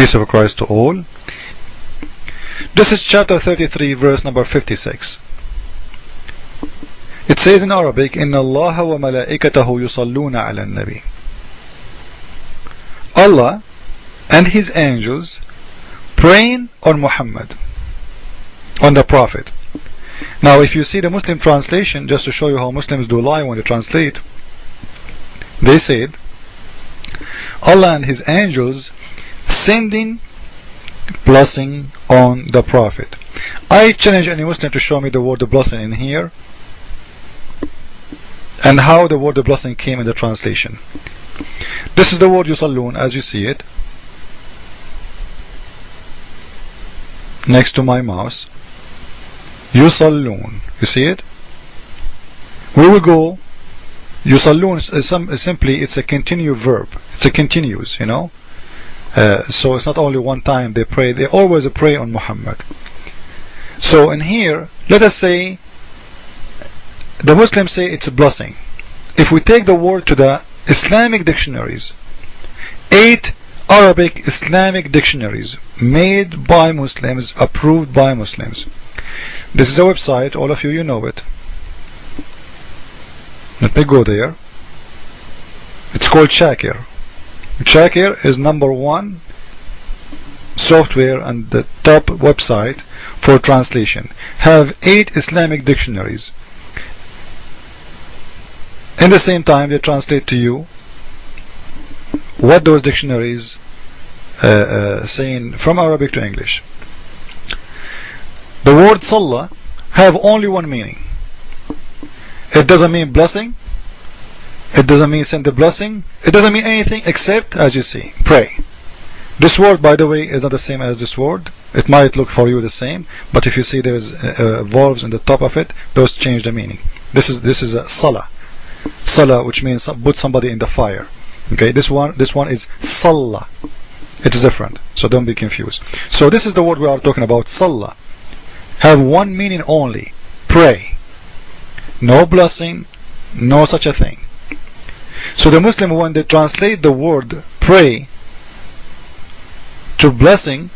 Peace of Christ to all. This is chapter 33, verse number 56. It says in Arabic, إِنَّ اللَّهَ وَمَلَائِكَتَهُ يُصَلُّونَ عَلَى النَّبِي. Allah and His angels praying on Muhammad, on the Prophet. Now if you see the Muslim translation, just to show you how Muslims do lie when they translate, they said Allah and His angels sending blessing on the Prophet. I challenge any Muslim to show me the word blessing in here and how the word blessing came in the translation. This is the word yusallun as you see it next to my mouse. Yusallun, you see it? We will go. Yusallun is simply, it's a continuous verb. It's a continuous, you know. So it's not only one time they pray, they always pray on Muhammad. So in here, let us say the Muslims say it's a blessing. If we take the word to the Islamic dictionaries, 8 Arabic Islamic dictionaries made by Muslims, approved by Muslims. This is a website, all of you, you know it. Let me go there. It's called Shakir. Shakir is #1 software and the top website for translation. Have 8 Islamic dictionaries. In the same time they translate to you what those dictionaries saying from Arabic to English. The word Salah have only one meaning. It doesn't mean blessing. It doesn't mean send the blessing. It doesn't mean anything except, as you see, pray. This word, by the way, is not the same as this word. It might look for you the same, but if you see there is vowels in the top of it, those change the meaning. This is a salah. Salah, which means put somebody in the fire. Okay, this one is salah. It is different, so don't be confused. So this is the word we are talking about. Salah have one meaning only: pray. No blessing, no such a thing. So the Muslim, when they translate the word pray to blessing,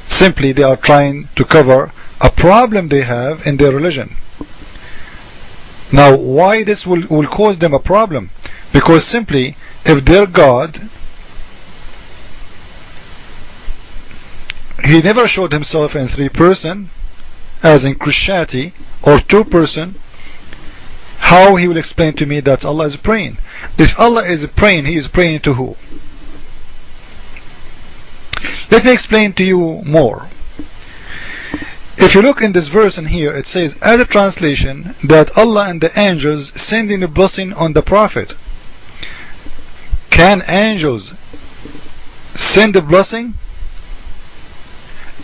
simply they are trying to cover a problem they have in their religion. Now why this will cause them a problem? Because simply if their God, He never showed Himself in 3 person as in Christianity, or 2 person, how He will explain to me that Allah is praying? If Allah is praying, He is praying to who? Let me explain to you more. If you look in this verse in here, it says as a translation that Allah and the angels sending a blessing on the Prophet. Can angels send a blessing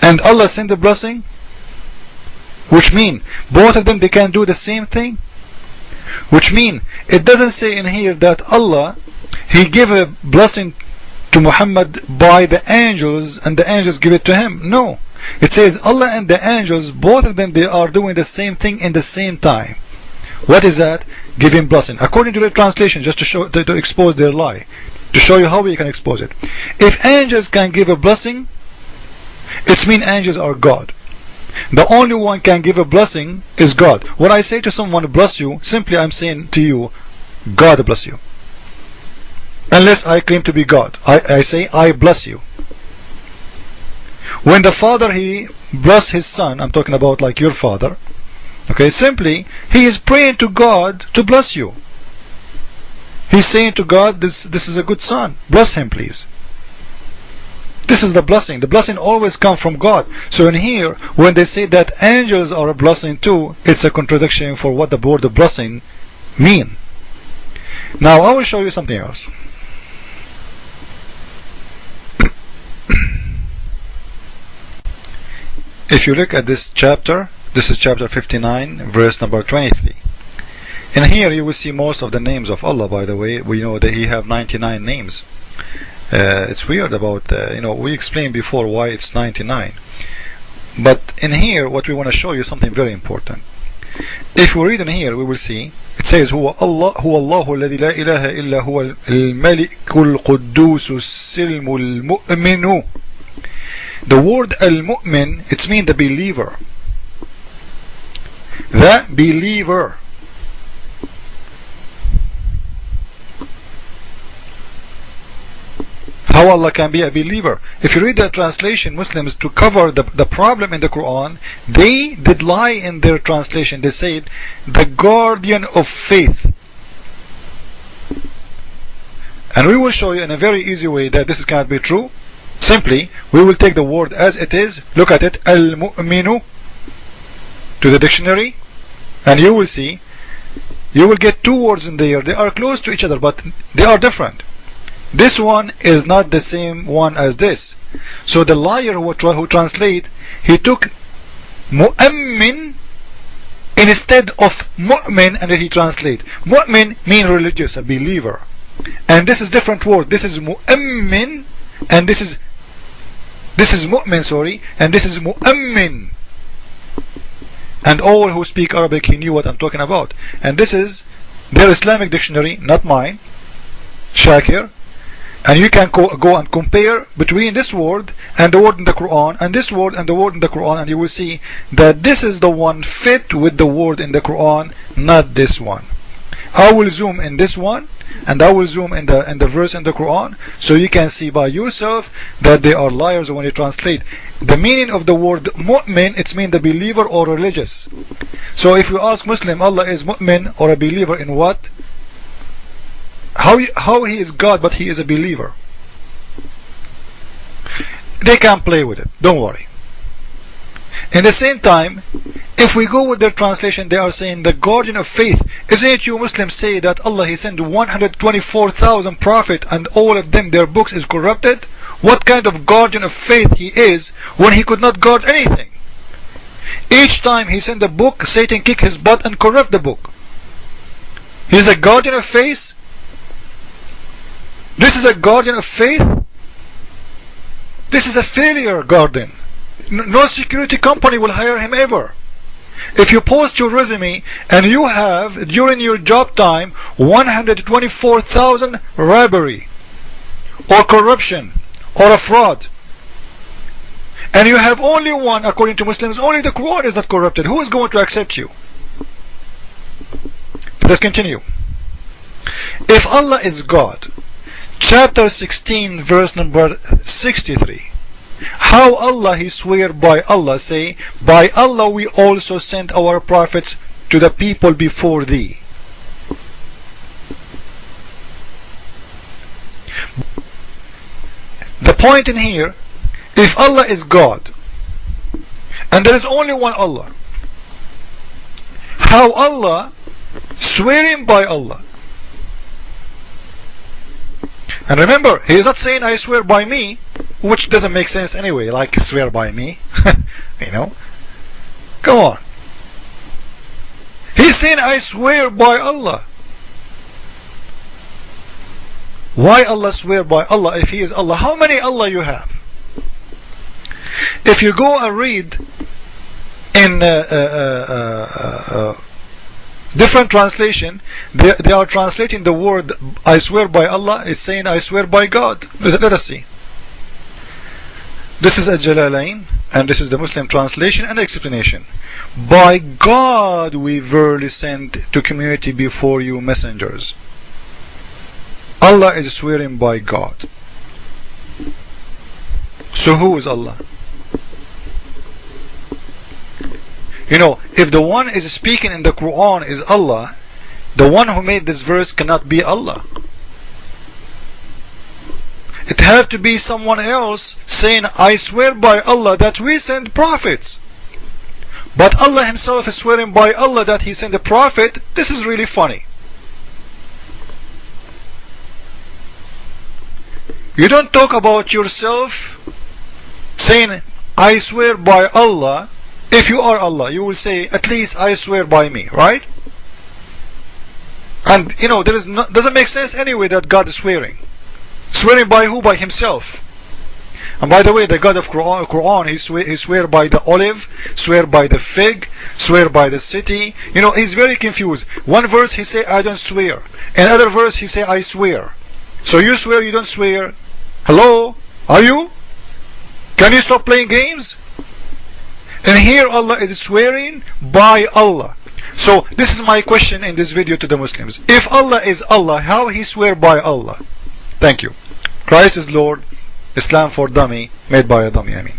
and Allah send a blessing? Which mean both of them, they can do the same thing? Which mean it doesn't say in here that Allah, He gave a blessing to Muhammad by the angels and the angels give it to him. No, it says Allah and the angels, both of them, they are doing the same thing in the same time. What is that? Giving blessing. According to the translation, just to show, to expose their lie, to show you how we can expose it. If angels can give a blessing, it means angels are God. The only one can give a blessing is God. When I say to someone bless you, simply I'm saying to you, God bless you. Unless I claim to be God, I say I bless you. When the father, he bless his son, I'm talking about like your father, okay, simply he is praying to God to bless you. He's saying to God, this is a good son, bless him please. This is the blessing. The blessing always comes from God. So in here, when they say that angels are a blessing too, it's a contradiction for what the word of blessing mean. Now I will show you something else. If you look at this chapter, this is chapter 59, verse number 23. In here you will see most of the names of Allah, by the way. We know that He have 99 names. It's weird about, we explained before why it's 99. But in here, what we want to show you something very important. If we read in here, we will see, it says, هو الله الذي لا إله إلا هو الملك القدوس السلم المؤمن The word al-mu'min, it's mean the believer. The believer. How Allah can be a believer? If you read the translation, Muslims, to cover the problem in the Quran, they did lie in their translation. They said, the guardian of faith. And we will show you in a very easy way that this cannot be true. Simply, we will take the word as it is, look at it, al-mu'minu, to the dictionary, and you will see, you will get two words in there. They are close to each other, but they are different. This one is not the same one as this. So the liar who translate, he took mu'ammin instead of mu'min, and then he translate. Mu'min mean religious, a believer. And this is different word. This is mu'ammin, and this is mu'min, sorry, and this is mu'ammin. And all who speak Arabic, he knew what I'm talking about. And this is their Islamic dictionary, not mine, Shakir. And you can go and compare between this word and the word in the Quran, and this word and the word in the Quran, and you will see that this is the one fit with the word in the Quran, not this one. I will zoom in this one, and I will zoom in the verse in the Quran, so you can see by yourself that they are liars when you translate. The meaning of the word mu'min, it's mean the believer or religious. So if you ask Muslim, Allah is mu'min or a believer in what? How he is God but he is a believer? They can play with it, don't worry. In the same time, if we go with their translation, they are saying the guardian of faith. Isn't it you Muslims say that Allah, he sent 124,000 prophets and all of them, their books is corrupted? What kind of guardian of faith he is when he could not guard anything? Each time he sent a book, Satan kick his butt and corrupt the book. He's a guardian of faith. This is a guardian of faith. This is a failure guardian. No security company will hire him ever. If you post your resume and you have during your job time 124,000 robbery or corruption or a fraud, and you have only one, according to Muslims, only the Quran is not corrupted, who is going to accept you? Let's continue. If Allah is God, chapter 16 verse number 63, how Allah he swear by Allah, say, by Allah we also sent our prophets to the people before thee. The point in here, if Allah is God and there is only one Allah, how Allah swearing by Allah? And remember, he is not saying I swear by me, which doesn't make sense anyway, like swear by me. You know, come on. He's saying I swear by Allah. Why Allah swear by Allah if he is Allah? How many Allah you have? If you go and read in different translation, they are translating the word I swear by Allah is saying I swear by God. Let us see. This is a Jalalain, and this is the Muslim translation and explanation. By God we verily sent to community before you messengers. Allah is swearing by God. So who is Allah? You know, if the one is speaking in the Quran is Allah, the one who made this verse cannot be Allah. It has to be someone else saying, I swear by Allah that we send prophets. But Allah himself is swearing by Allah that he sent a prophet. This is really funny. You don't talk about yourself saying, I swear by Allah. If you are Allah, you will say, at least I swear by me, right? And you know, doesn't make sense anyway that God is swearing. Swearing by who? By himself. And by the way, the God of Quran, he swear by the olive, swear by the fig, swear by the city. You know, he's very confused. One verse he say, I don't swear. Another verse he say, I swear. So you swear, you don't swear. Hello? Are you? Can you stop playing games? And here Allah is swearing by Allah. So this is my question in this video to the Muslims. If Allah is Allah, how He swear by Allah? Thank you. Christ is Lord. Islam for dummy, made by a dummy. I mean.